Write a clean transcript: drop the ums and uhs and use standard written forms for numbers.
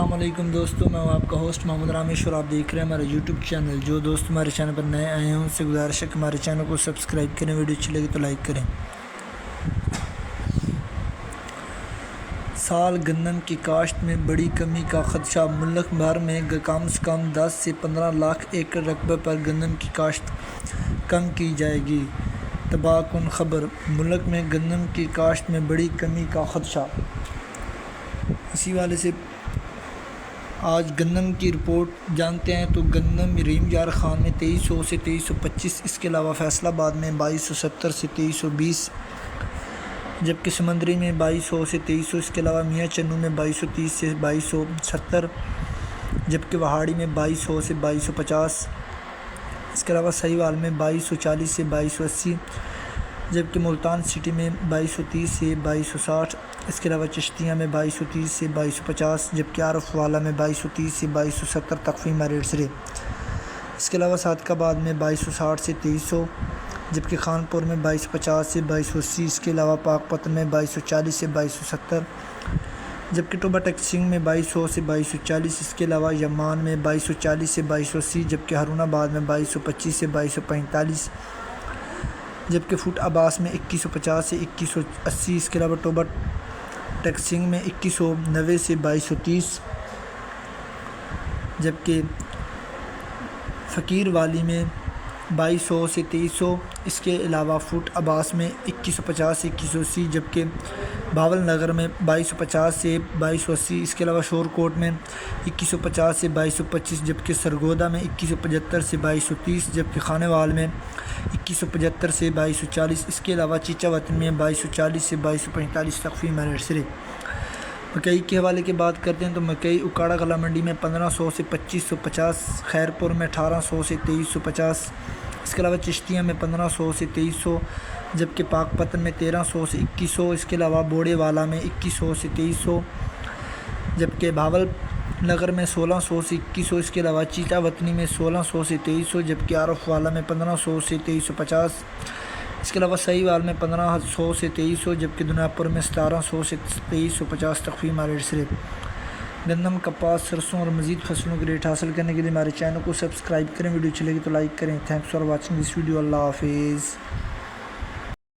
السلام علیکم دوستو، میں ہوں آپ کا ہوسٹ محمد رامیش اور آپ دیکھ رہے ہیں ہمارا یوٹیوب چینل۔ جو دوست ہمارے چینل پر نئے آئے ہیں ان سے گزارش ہے کہ ہمارے چینل کو سبسکرائب کریں، ویڈیو اچھی لگے تو لائک کریں۔ سال گندم کی کاشت میں بڑی کمی کا خدشہ، ملک بھر میں کم سے کم 10 سے 15 لاکھ ایکڑ رقبے پر گندم کی کاشت کم کی جائے گی۔ تباہ کن خبر، ملک میں گندم کی کاشت میں بڑی کمی کا خدشہ۔ اسی والے سے آج گندم کی رپورٹ جانتے ہیں تو گندم ریم یار خان میں 2300 سے 2325، اس کے علاوہ فیصل آباد میں 2270 سے 2320، جبکہ سمندری میں 2200 سے 2300، اس کے علاوہ میاں چنو میں 2230 سے 2270، جبکہ وہاڑی میں 2200 سے 2250، اس کے علاوہ سہیوال میں 2240 سے 2280، جبکہ ملتان سٹی میں 2230 سے 2260، اس کے علاوہ چشتیاں میں 2230 سے 2250، جبکہ عارف والا میں 2230 سے 2270 تخفیمہ ریٹ سے۔ اس کے علاوہ صادق آباد میں 2260 سے 2300، جبکہ خانپور میں 2250 سے 2280، اس کے علاوہ پاک پتن میں 2240 سے 2270، جبکہ ٹوبہ ٹیک سنگھ میں 2200 سے 2240، اس کے علاوہ یمان میں 2240 سے 2280، جبکہ ہارون آباد میں 2225 سے 2245، جبکہ فوٹ عباس میں 2150 سے 2180، اس کے علاوہ ٹوبہ ٹیک سنگھ میں 2190 سے 2230، جبکہ فقیر والی میں 2200 سے 2300، اس کے علاوہ فوٹ عباس میں 2150 سے 2180، جبکہ بھاول نگر میں 2250 سے 2280، اس کے علاوہ شور کوٹ میں 2150 سے 2225، جبکہ سرگودا میں 2175 سے 2230، جبکہ خانے وال میں 2175 سے 2240، اس کے علاوہ چیچا وطن میں 2240 سے 2245 تخفیمہ ریٹ سے۔ مکئی کے حوالے کی بات کرتے ہیں تو مکئی اکاڑا غلہ منڈی میں 1500 سے 2550، خیرپور میں 1800 سے 2350، اس کے علاوہ چشتیاں میں 1500 سے 2300، جبکہ پاک پتن میں 1300 سے 2100، اس کے علاوہ بوڑے والا میں 2100 سے 2300، جبکہ بھاول نگر میں 1600 سے 2100، اس کے علاوہ چیچا وطنی میں 1600 سے 2300، جبکہ عارف والا میں 1500 سے 2350، اس کے علاوہ سہیوال میں 1500 سے 2300، جبکہ دنیا پور میں 1700 سے 2350 تخفیمہ ریٹ سے۔ گندم، کپاس، سرسوں اور مزید فصلوں کے ریٹ حاصل کرنے کے لیے ہمارے چینل کو سبسکرائب کریں، ویڈیو اچھی لگی تو لائک کریں۔ Thanks for watching this video. اللہ حافظ۔